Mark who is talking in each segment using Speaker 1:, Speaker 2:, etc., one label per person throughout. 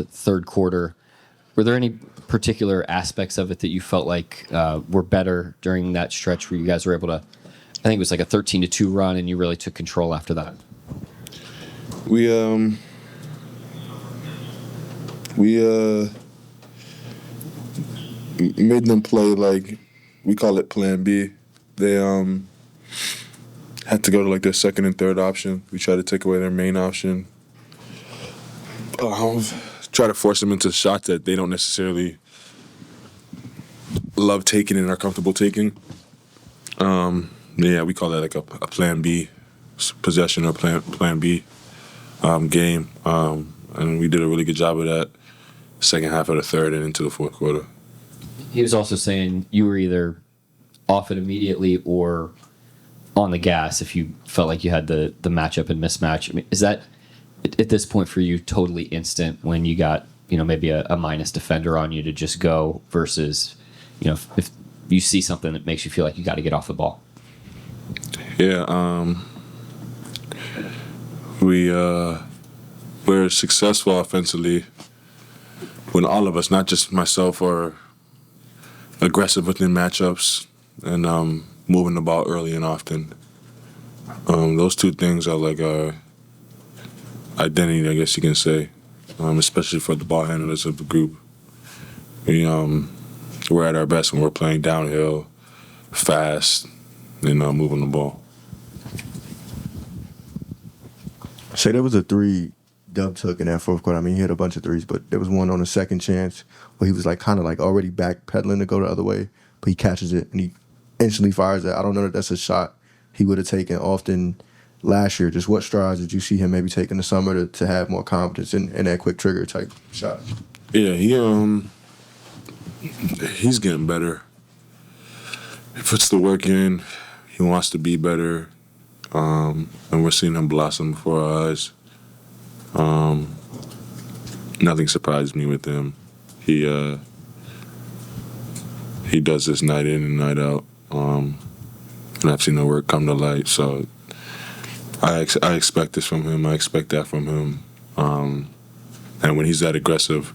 Speaker 1: the third quarter. Were there any particular aspects of it that you felt like were better during that stretch where you guys were able to, I think it was like a 13-2 run, and you really took control after that?
Speaker 2: We made them play like, we call it Plan B. They had to go to like their second and third option. We tried to take away their main option. Try to force them into shots that they don't necessarily love taking and are comfortable taking. We call that like a Plan B possession or Plan B game. And we did a really good job of that second half of the third and into the fourth quarter.
Speaker 1: He was also saying you were either off it immediately or on the gas if you felt like you had the matchup and mismatch. I mean, is that at this point for you totally instant when you got maybe a minus defender on you to just go versus if you see something that makes you feel like you got to get off the ball?
Speaker 2: Yeah, we're successful offensively when all of us, not just myself, are aggressive within matchups and moving the ball early and often. Those two things are like our identity, I guess you can say, especially for the ball handlers of the group. We're at our best when we're playing downhill, fast, and moving the ball.
Speaker 3: Shai, there was a three Dub took in that fourth quarter. I mean, he hit a bunch of threes, but there was one on the second chance where he was like kind of like already backpedaling to go the other way, but he catches it and he instantly fires it. I don't know that that's a shot he would have taken often last year. Just what strides did you see him maybe take in the summer to have more confidence in that quick trigger type shot?
Speaker 2: Yeah, he's getting better. He puts the work in. He wants to be better, and we're seeing him blossom before our eyes. Nothing surprised me with him. He does this night in and night out, and I've seen the work come to light. So I expect this from him. I expect that from him. And when he's that aggressive,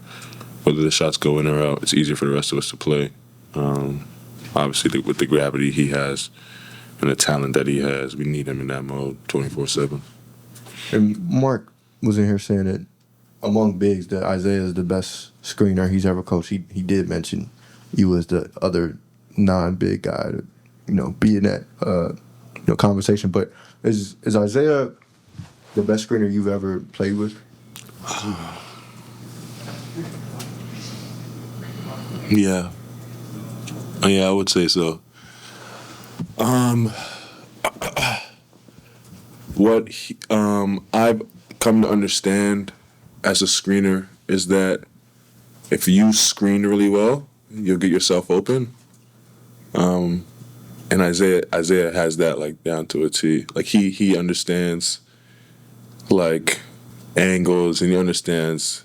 Speaker 2: whether the shots go in or out, it's easier for the rest of us to play. Obviously, with the gravity he has and the talent that he has, we need him in that mode 24/7.
Speaker 3: And Mark was in here saying that among bigs, that Isaiah is the best screener he's ever coached. He did mention you as the other non-big guy to be in that conversation. But is Isaiah the best screener you've ever played with?
Speaker 2: Yeah, I would say so. I've come to understand as a screener is that if you screen really well, you'll get yourself open. And Isaiah has that like down to a T. Like he understands like angles, and he understands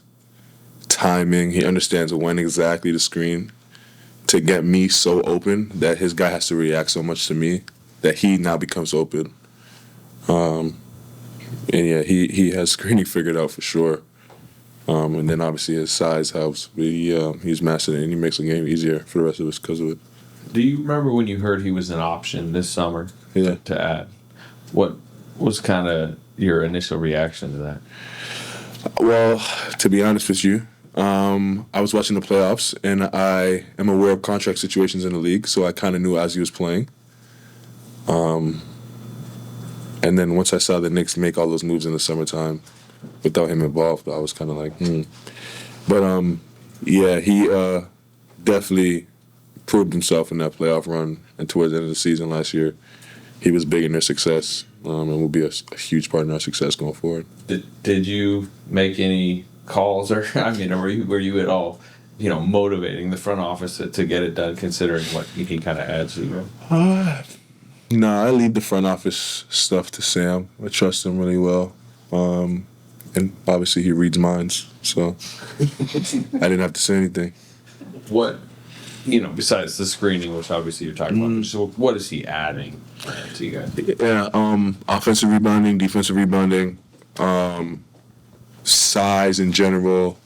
Speaker 2: timing. He understands when exactly to screen to get me so open that his guy has to react so much to me that he now becomes open. And yeah, he has screening figured out for sure. And then obviously his size helps. But he's mastered it, and he makes the game easier for the rest of us because of it.
Speaker 4: Do you remember when you heard he was an option this summer to add? What was kind of your initial reaction to that?
Speaker 2: Well, to be honest with you, I was watching the playoffs, and I am aware of contract situations in the league, so I kind of knew as he was playing. And then once I saw the Knicks make all those moves in the summertime without him involved, I was kind of like, But, he definitely proved himself in that playoff run, and towards the end of the season last year, he was big in their success, and will be a huge part in our success going forward.
Speaker 4: Did you make any calls, or were you at all, motivating the front office to get it done, considering what he kind of adds to you?
Speaker 2: No, I leave the front office stuff to Sam. I trust him really well, and obviously he reads minds, so I didn't have to say anything.
Speaker 4: What? Besides the screening, which obviously you're talking about, so what is he adding to you guys?
Speaker 2: Yeah, offensive rebounding, defensive rebounding, size in general,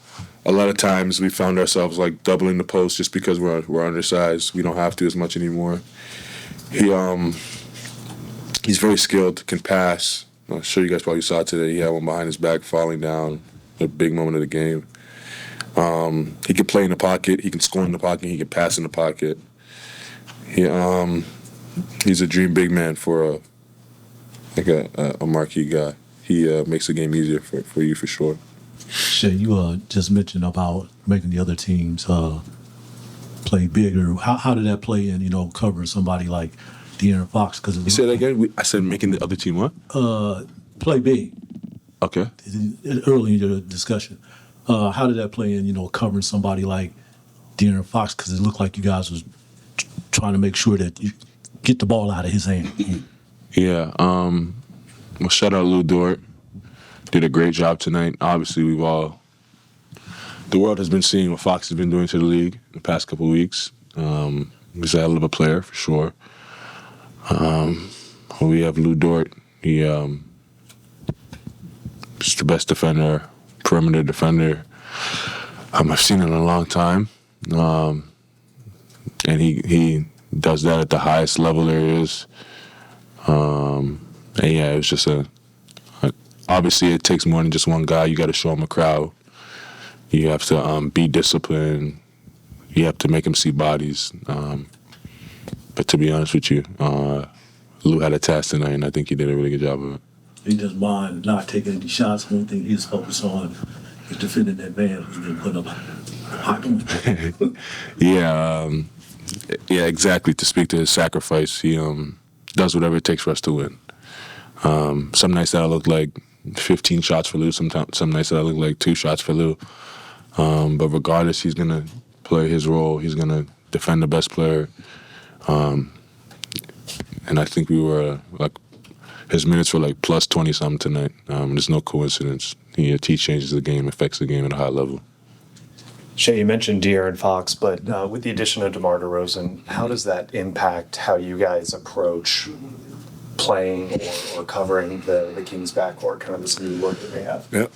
Speaker 2: a lot of times we found ourselves like doubling the post just because we're undersized. We don't have to as much anymore. He's very skilled, can pass. I'm sure you guys probably saw it today. He had one behind his back falling down, a big moment of the game. He can play in the pocket. He can score in the pocket. He can pass in the pocket. He's a dream big man for a marquee guy. He makes the game easier for you for sure.
Speaker 5: Shai, you just mentioned about making the other teams play bigger. How did that play in, covering somebody like De'Aaron Fox? Because
Speaker 2: You said that again? I said making the other team what?
Speaker 5: play big
Speaker 2: Okay.
Speaker 5: early in your discussion. How did that play in, covering somebody like De'Aaron Fox? Because it looked like you guys was trying to make sure that you get the ball out of his hand.
Speaker 2: Yeah. Well, shout out Lou Dort. Did a great job tonight. Obviously, the world has been seeing what Fox has been doing to the league in the past couple of weeks. He's a hell of a player for sure. We have Lou Dort. He's the best defender, perimeter defender I've seen in a long time. And he does that at the highest level there is. And yeah, it was just obviously it takes more than just one guy. You got to show him a crowd. You have to be disciplined. You have to make him see bodies. But to be honest with you, Lou had a task tonight, and I think he did a really good job of it.
Speaker 5: He just mind not taking any shots. One thing he's focused on is defending that man who's been put up hot.
Speaker 2: Yeah, exactly. To speak to his sacrifice, he does whatever it takes for us to win. Some nights that I look like 15 shots for Lou. Some nights that I look like 2 shots for Lou. But regardless, he's gonna play his role. He's gonna defend the best player. And I think we were his minutes were like plus 20 something tonight. There's no coincidence. He changes the game, affects the game at a high level.
Speaker 6: Shai, you mentioned De'Aaron Fox, but with the addition of DeMar DeRozan, how does that impact how you guys approach playing or covering the Kings backcourt, kind of this new look that they have?
Speaker 2: Yeah.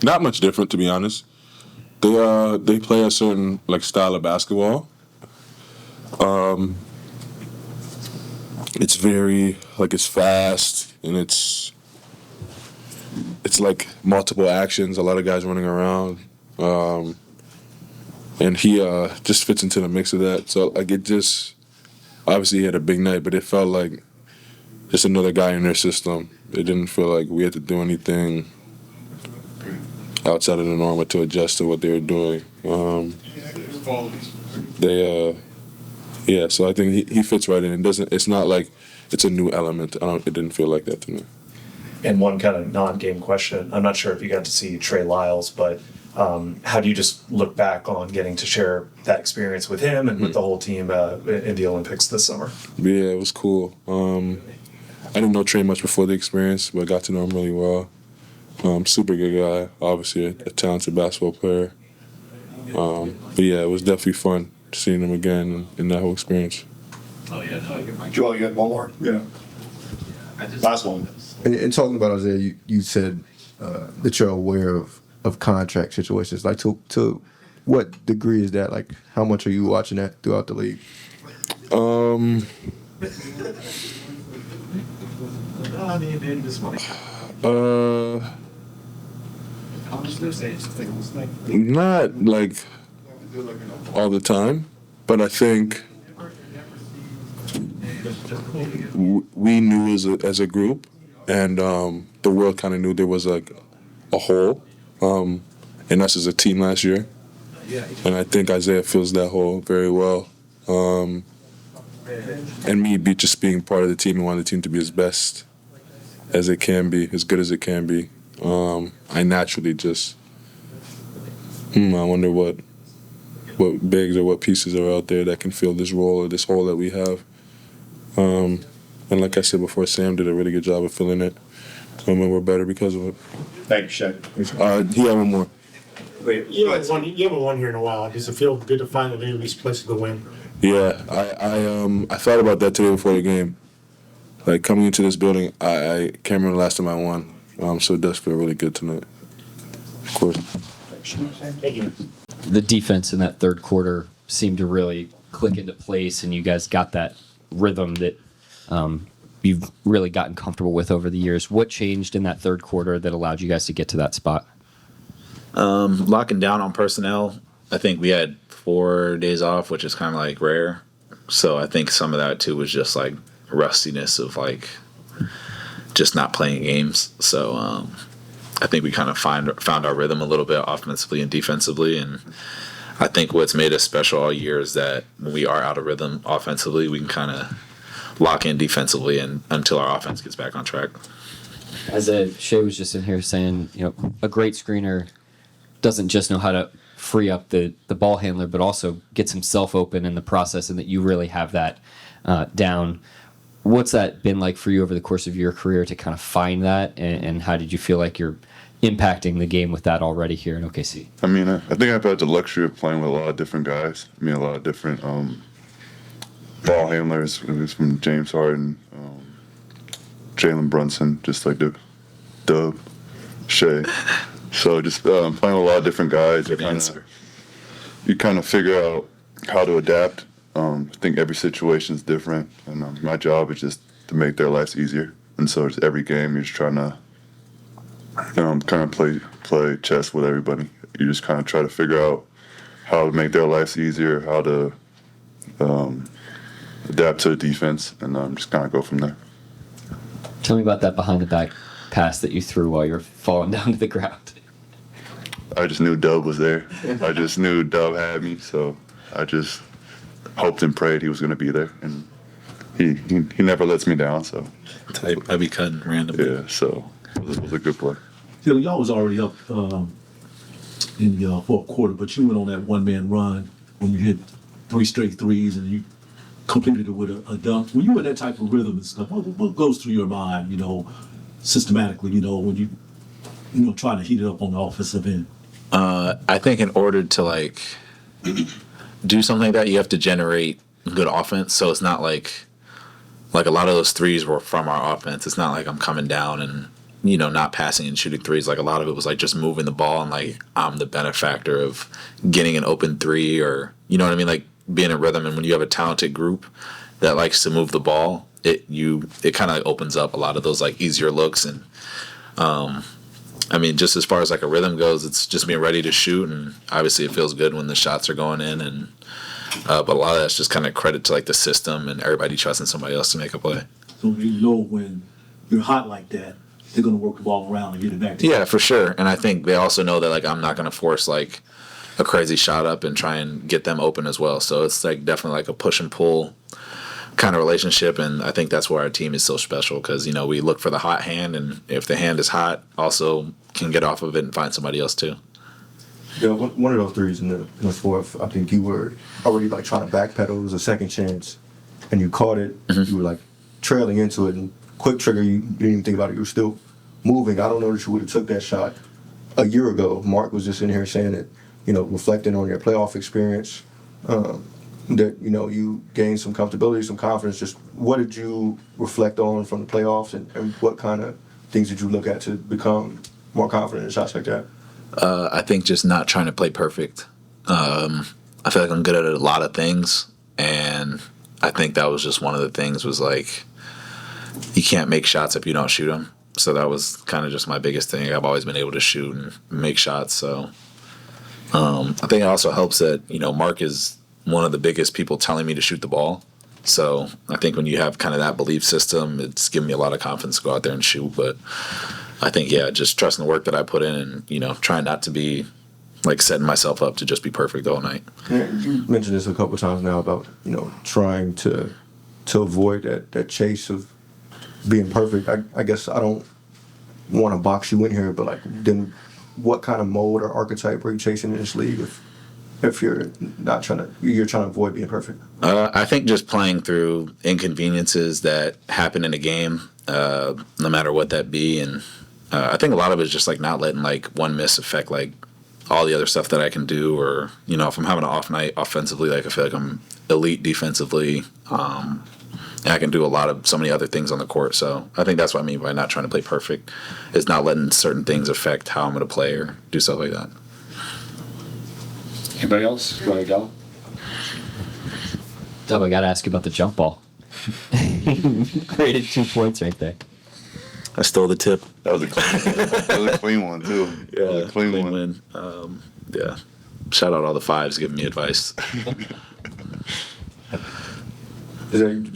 Speaker 2: Not much different, to be honest. They play a certain style of basketball. It's very it's fast and it's like multiple actions, a lot of guys running around, and he just fits into the mix of that. So it just obviously he had a big night, but it felt like just another guy in their system. It didn't feel like we had to do anything outside of the norm to adjust to what they were doing. So I think he fits right in. It's not like it's a new element. It didn't feel like that to me.
Speaker 6: And one kind of non-game question, I'm not sure if you got to see Trey Lyles, but how do you just look back on getting to share that experience with him and with the whole team in the Olympics this summer?
Speaker 2: Yeah, it was cool. I didn't know Trey much before the experience, but I got to know him really well. Super good guy, obviously a talented basketball player. But yeah, it was definitely fun seeing him again in that whole experience.
Speaker 7: Joel, you got one more? Yeah. Last one.
Speaker 3: And talking about Isaiah, you said that you're aware of contract situations. Like to what degree is that? Like how much are you watching that throughout the league?
Speaker 2: Not all the time, but I think we knew as a group, and the world kind of knew there was a hole in us as a team last year, and I think Isaiah fills that hole very well. And me just being part of the team and wanting the team to be as best as it can be, as good as it can be, I naturally just I wonder what bigs or what pieces are out there that can fill this role or this hole that we have. And like I said before, Sam did a really good job of filling it, and we're better because of it.
Speaker 7: Thank you, Shai.
Speaker 2: He had one more.
Speaker 8: Wait, you haven't won here in a while. Does it feel good to finally at least place the win?
Speaker 2: Yeah, I thought about that today before the game. Like coming into this building, I can't remember the last time I won. So it does feel really good tonight. Of course.
Speaker 8: Thank you.
Speaker 1: The defense in that third quarter seemed to really click into place, and you guys got that rhythm that you've really gotten comfortable with over the years. What changed in that third quarter that allowed you guys to get to that spot?
Speaker 9: Locking down on personnel. I think we had 4 days off, which is kind of like rare. So I think some of that too was just like rustiness of like just not playing games. So I think we kind of found our rhythm a little bit offensively and defensively. And I think what's made us special all year is that when we are out of rhythm offensively, we can kind of lock in defensively and until our offense gets back on track.
Speaker 1: As Shai was just in here saying, a great screener doesn't just know how to free up the ball handler, but also gets himself open in the process, and that you really have that down. What's that been like for you over the course of your career to kind of find that, and how did you feel like you're impacting the game with that already here in OKC?
Speaker 10: I mean, I think I've had the luxury of playing with a lot of different guys. I mean, a lot of different ball handlers, from James Harden, Jalen Brunson, just like the Dub, Shai. So just playing with a lot of different guys. You kind of figure out how to adapt. I think every situation is different, and my job is just to make their lives easier. And so it's every game you're just trying to, kind of play chess with everybody. You just kind of try to figure out how to make their lives easier, how to adapt to the defense, and just kind of go from there.
Speaker 1: Tell me about that behind the back pass that you threw while you're falling down to the ground.
Speaker 10: I just knew Dub was there. I just knew Dub had me, so I just hoped and prayed he was going to be there, and he never lets me down. So
Speaker 9: I be cutting randomly.
Speaker 10: Yeah, so it was a good play.
Speaker 5: Y'all was already up in the fourth quarter, but you went on that one-man run when you hit 3 straight threes and you completed it with a dunk. When you in that type of rhythm and stuff, what goes through your mind, systematically, when you trying to heat it up on the offensive end?
Speaker 9: I think in order to do something like that, you have to generate good offense. So it's not like a lot of those threes were from our offense. It's not like I'm coming down and not passing and shooting threes. Like a lot of it was like just moving the ball, and I'm the benefactor of getting an open three, or you know what I mean, like being in rhythm. And when you have a talented group that likes to move the ball, it kind of opens up a lot of those easier looks. And I mean, just as far as a rhythm goes, it's just being ready to shoot, and obviously it feels good when the shots are going in, and but a lot of that's just kind of credit to the system and everybody trusting somebody else to make a play.
Speaker 5: So when you're hot like that, they're going to work the ball around and get it back to you.
Speaker 9: Yeah, for sure. And I think they also know that I'm not going to force a crazy shot up and try and get them open as well. So it's definitely a push and pull kind of relationship, and I think that's why our team is so special, because we look for the hot hand, and if the hand is hot, also can get off of it and find somebody else too.
Speaker 3: Yeah, one of those threes in the fourth, I think you were already trying to backpedal. It was a second chance, and you caught it. Mm-hmm. You were trailing into it, and quick trigger. You didn't even think about it. You were still moving. I don't know that you would have took that shot a year ago. Mark was just in here saying that, reflecting on your playoff experience, that you gained some comfortability, some confidence. Just what did you reflect on from the playoffs, and what kind of things did you look at to become more confident in shots like that?
Speaker 9: I think just not trying to play perfect. I feel like I'm good at a lot of things, and I think that was just one of the things was you can't make shots if you don't shoot them. So that was kind of just my biggest thing. I've always been able to shoot and make shots. So I think it also helps that Mark is one of the biggest people telling me to shoot the ball. So I think when you have kind of that belief system, it's given me a lot of confidence to go out there and shoot. But I think, just trusting the work that I put in, and, trying not to be setting myself up to just be perfect all night.
Speaker 3: Yeah, you mentioned this a couple of times now about, trying to avoid that chase of being perfect. I guess I don't want to box you in here, but then what kind of mode or archetype are you chasing in this league if you're trying to avoid being perfect?
Speaker 9: I think just playing through inconveniences that happen in a game, no matter what that be. And I think a lot of it is just not letting one miss affect all the other stuff that I can do, or if I'm having an off night offensively, I feel like I'm elite defensively. And I can do so many other things on the court. So I think that's what I mean by not trying to play perfect, is not letting certain things affect how I'm going to play or do stuff like that.
Speaker 7: Anybody else? Go ahead, Dell.
Speaker 1: Dub, I got to ask you about the jump ball. Created 2 points right there.
Speaker 9: I stole the tip.
Speaker 10: That was a clean one too. That was a clean one.
Speaker 9: win. Yeah. Shout out all the fives giving me advice.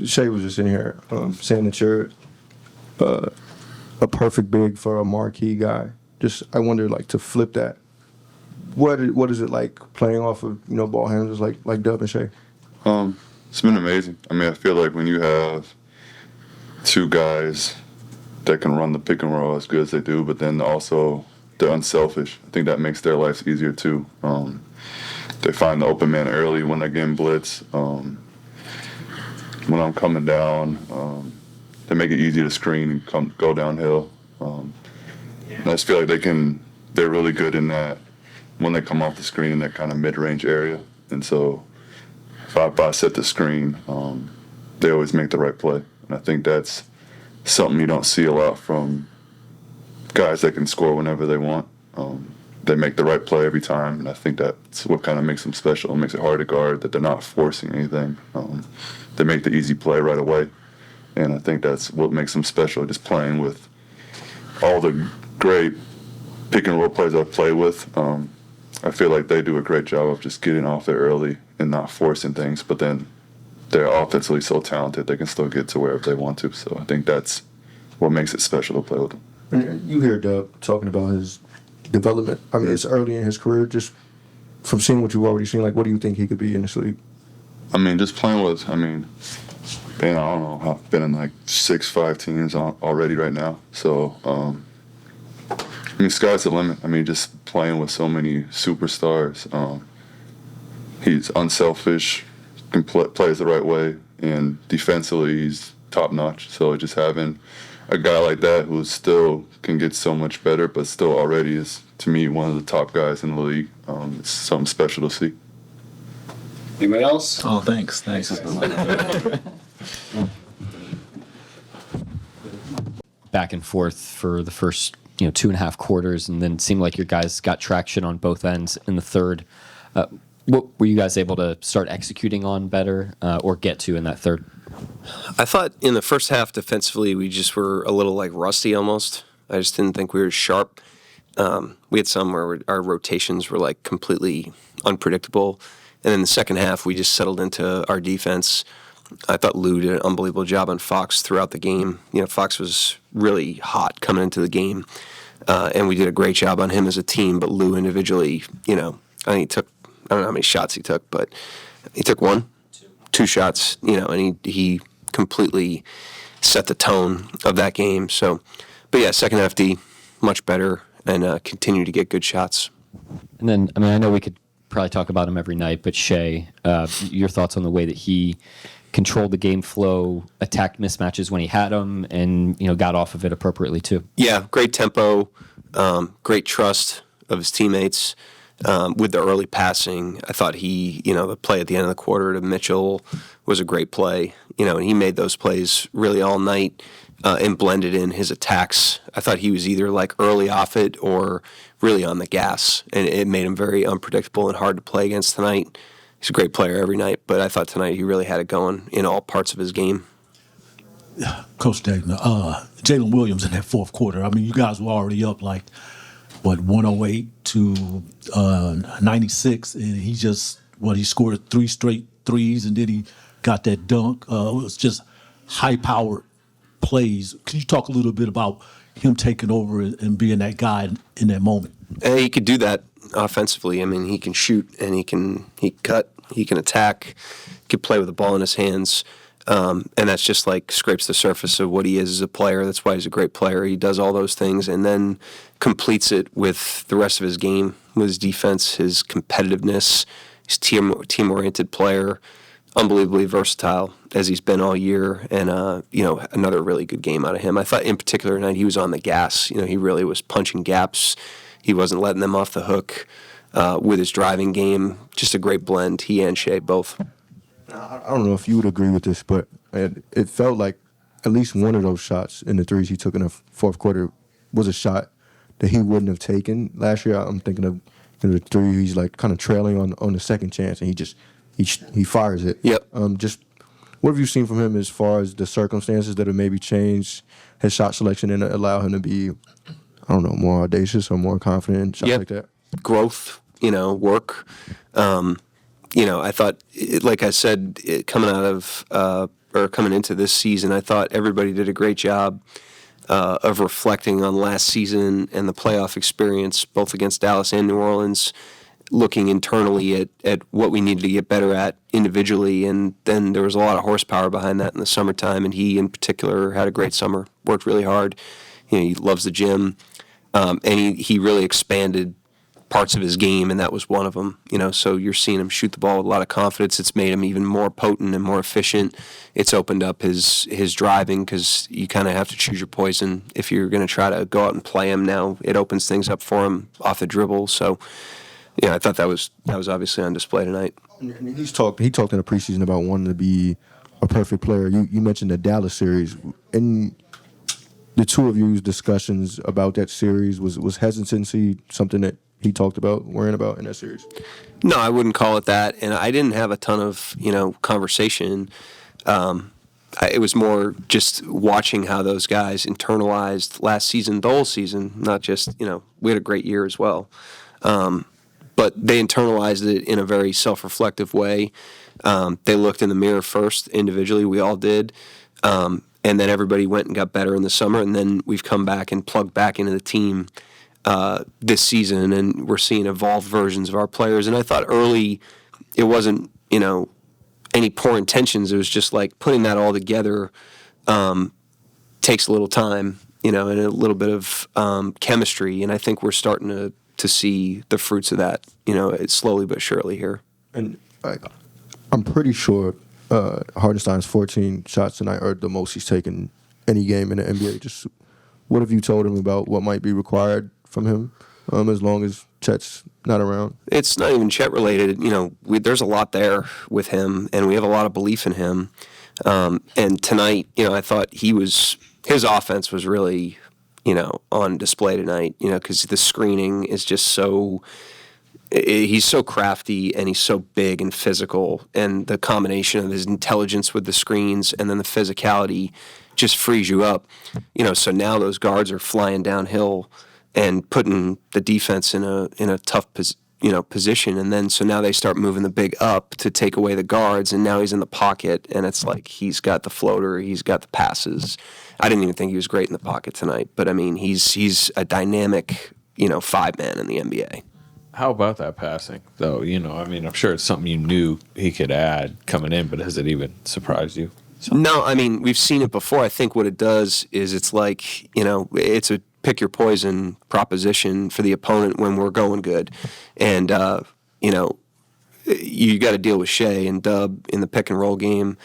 Speaker 3: Shai was just in here saying that you're a perfect big for a marquee guy. Just I wonder, like, to flip that. What is it like playing off of ball handlers like Dub and Shai?
Speaker 10: It's been amazing. I mean, I feel like when you have two guys that can run the pick and roll as good as they do, but then also they're unselfish, I think that makes their lives easier too. They find the open man early when they're getting blitz. When I'm coming down, they make it easy to screen and go downhill. And I just feel like they're really good in that when they come off the screen in that kind of mid-range area. And so if I set the screen, they always make the right play. And I think that's something you don't see a lot from guys that can score whenever they want. They make the right play every time, and I think that's what kind of makes them special. It makes it hard to guard, that they're not forcing anything. They make the easy play right away, and I think that's what makes them special, just playing with all the great pick and roll players I've played with. I feel like they do a great job of just getting off there early and not forcing things, but then they're offensively so talented they can still get to wherever they want to. So I think that's what makes it special to play with them.
Speaker 3: And you hear Dub talking about his development. I mean, it's early in his career. Just from seeing what you've already seen, like, what do you think he could be in this league?
Speaker 10: I mean, just playing with, I don't know, I've been in like 6-5 teams already right now. So, sky's the limit. I mean, just playing with so many superstars. He's unselfish, plays the right way, and defensively he's top notch. So just having a guy like that who still can get so much better, but still already is, to me, one of the top guys in the league. It's something special to see.
Speaker 7: Anybody else?
Speaker 9: Oh, thanks.
Speaker 1: Back and forth for the first 2.5 quarters, and then it seemed like your guys got traction on both ends in the third. What were you guys able to start executing on better or get to in that third?
Speaker 11: I thought in the first half defensively we just were a little like rusty almost. I just didn't think we were sharp. We had some where our rotations were like completely unpredictable. And in the second half we just settled into our defense. I thought Lou did an unbelievable job on Fox throughout the game. Fox was really hot coming into the game. And we did a great job on him as a team, but Lou individually, I think he took, I don't know how many shots he took, but he took two shots, and he completely set the tone of that game. So, but yeah, second half D, much better, and continue to get good shots.
Speaker 1: And then, I know we could probably talk about him every night, but Shai, your thoughts on the way that he controlled the game flow, attacked mismatches when he had them, and got off of it appropriately too.
Speaker 11: Yeah, great tempo, great trust of his teammates. With the early passing, I thought the play at the end of the quarter to Mitchell was a great play, and he made those plays really all night and blended in his attacks. I thought he was either like early off it or really on the gas, and it made him very unpredictable and hard to play against tonight. He's a great player every night, but I thought tonight he really had it going in all parts of his game.
Speaker 5: Coach Daigneault, Jalen Williams in that fourth quarter. You guys were already up 108 to 96, and he scored 3 straight threes, and then he got that dunk. It was just high-powered plays. Could you talk a little bit about him taking over and being that guy in that moment?
Speaker 11: He could do that offensively. He can shoot, and he can cut, he can attack, he can play with the ball in his hands. And that's just scrapes the surface of what he is as a player. That's why he's a great player. He does all those things and then completes it with the rest of his game, with his defense, his competitiveness, his team-oriented player, unbelievably versatile as he's been all year, and another really good game out of him. I thought in particular tonight he was on the gas. He really was punching gaps. He wasn't letting them off the hook with his driving game. Just a great blend, he and Shai both.
Speaker 3: I don't know if you would agree with this, but it felt like at least one of those shots in the threes he took in the fourth quarter was a shot that he wouldn't have taken last year. I'm thinking of the three he's like kind of trailing on the second chance, and he fires it.
Speaker 11: Yep.
Speaker 3: Just what have you seen from him as far as the circumstances that have maybe changed his shot selection and allow him to be, I don't know, more audacious or more confident in shots like that?
Speaker 11: Growth, work. I thought, like I said, coming out of or coming into this season, I thought everybody did a great job of reflecting on last season and the playoff experience, both against Dallas and New Orleans, looking internally at what we needed to get better at individually. And then there was a lot of horsepower behind that in the summertime, and he in particular had a great summer, worked really hard. He loves the gym, and he really expanded parts of his game, and that was one of them. So you're seeing him shoot the ball with a lot of confidence. It's made him even more potent and more efficient. It's opened up his driving, because you kind of have to choose your poison if you're going to try to go out and play him. Now it opens things up for him off the dribble. So I thought that was obviously on display tonight.
Speaker 3: And he talked in the preseason about wanting to be a perfect player. You mentioned the Dallas series, and the two of you's discussions about that series was hesitancy something that he talked about worrying about in that series?
Speaker 11: No, I wouldn't call it that, and I didn't have a ton of conversation. It was more just watching how those guys internalized last season, the whole season. Not just we had a great year as well, but they internalized it in a very self-reflective way. They looked in the mirror first individually. We all did. And then everybody went and got better in the summer, and then we've come back and plugged back into the team this season, and we're seeing evolved versions of our players. And I thought early it wasn't, any poor intentions. It was just like putting that all together takes a little time, and a little bit of chemistry. And I think we're starting to see the fruits of that, it's slowly but surely here.
Speaker 3: And I'm pretty sure Hartenstein's 14 shots tonight are the most he's taken any game in the NBA. Just what have you told him about what might be required from him as long as Chet's not around? It's
Speaker 11: not even Chet related. There's a lot there with him, and we have a lot of belief in him. And tonight, I thought his offense was really, on display tonight, because the screening is just so... He's so crafty, and he's so big and physical, and the combination of his intelligence with the screens and then the physicality just frees you up. So now those guards are flying downhill and putting the defense in a tough position, and then so now they start moving the big up to take away the guards, and now he's in the pocket, and it's like he's got the floater, he's got the passes. I didn't even think he was great in the pocket tonight, but I mean he's a dynamic 5-man in the NBA.
Speaker 4: How about that passing, though? I'm sure it's something you knew he could add coming in, but has it even surprised you?
Speaker 11: No, we've seen it before. I think what it does is it's like, it's a pick your poison proposition for the opponent when we're going good. And, you got to deal with Shai and Dub in the pick and roll game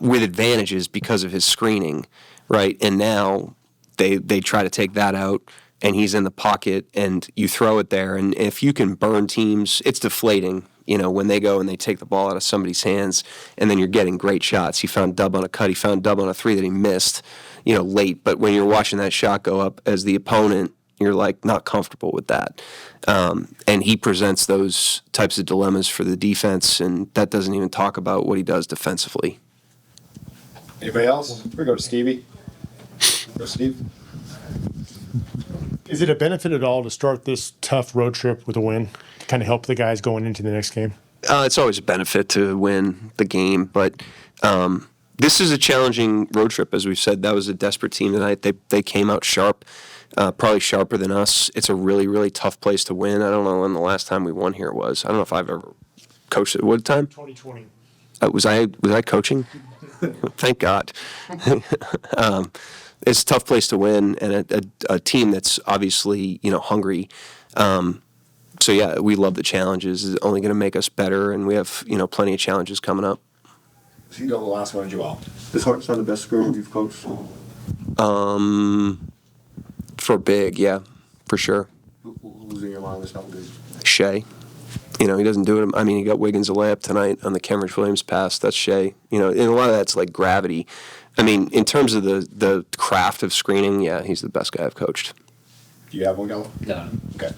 Speaker 11: with advantages because of his screening, right? And now they try to take that out, and he's in the pocket, and you throw it there. And if you can burn teams, it's deflating, when they go and they take the ball out of somebody's hands, and then you're getting great shots. He found Dub on a cut. He found Dub on a three that he missed, late. But when you're watching that shot go up as the opponent, you're like not comfortable with that. And he presents those types of dilemmas for the defense, and that doesn't even talk about what he does defensively.
Speaker 7: Anybody else? We go to Stevie. Go Steve.
Speaker 8: Is it a benefit at all to start this tough road trip with a win to kind of help the guys going into the next game?
Speaker 11: It's always a benefit to win the game, but this is a challenging road trip. As we've said, that was a desperate team tonight. They came out sharp, probably sharper than us. It's a really, really tough place to win. I don't know when the last time we won here was. I don't know if I've ever coached at what time?
Speaker 8: 2020.
Speaker 11: Was I coaching? Thank God. It's a tough place to win, and a team that's obviously hungry. So yeah, we love the challenges. It's only going to make us better, and we have plenty of challenges coming up.
Speaker 7: So you go the last one, Joel.
Speaker 3: Is Hartenstein the best scorer you've coached?
Speaker 11: For big, yeah, for sure.
Speaker 3: Who's in your mind that's not big?
Speaker 11: Shai. He doesn't do it. I mean, he got Wiggins a layup tonight on the Cameron Williams pass. That's Shai. And a lot of that's like gravity. I mean, in terms of the craft of screening, yeah, he's the best guy I've coached.
Speaker 7: Do you have one, Gal?
Speaker 1: No.
Speaker 7: Okay.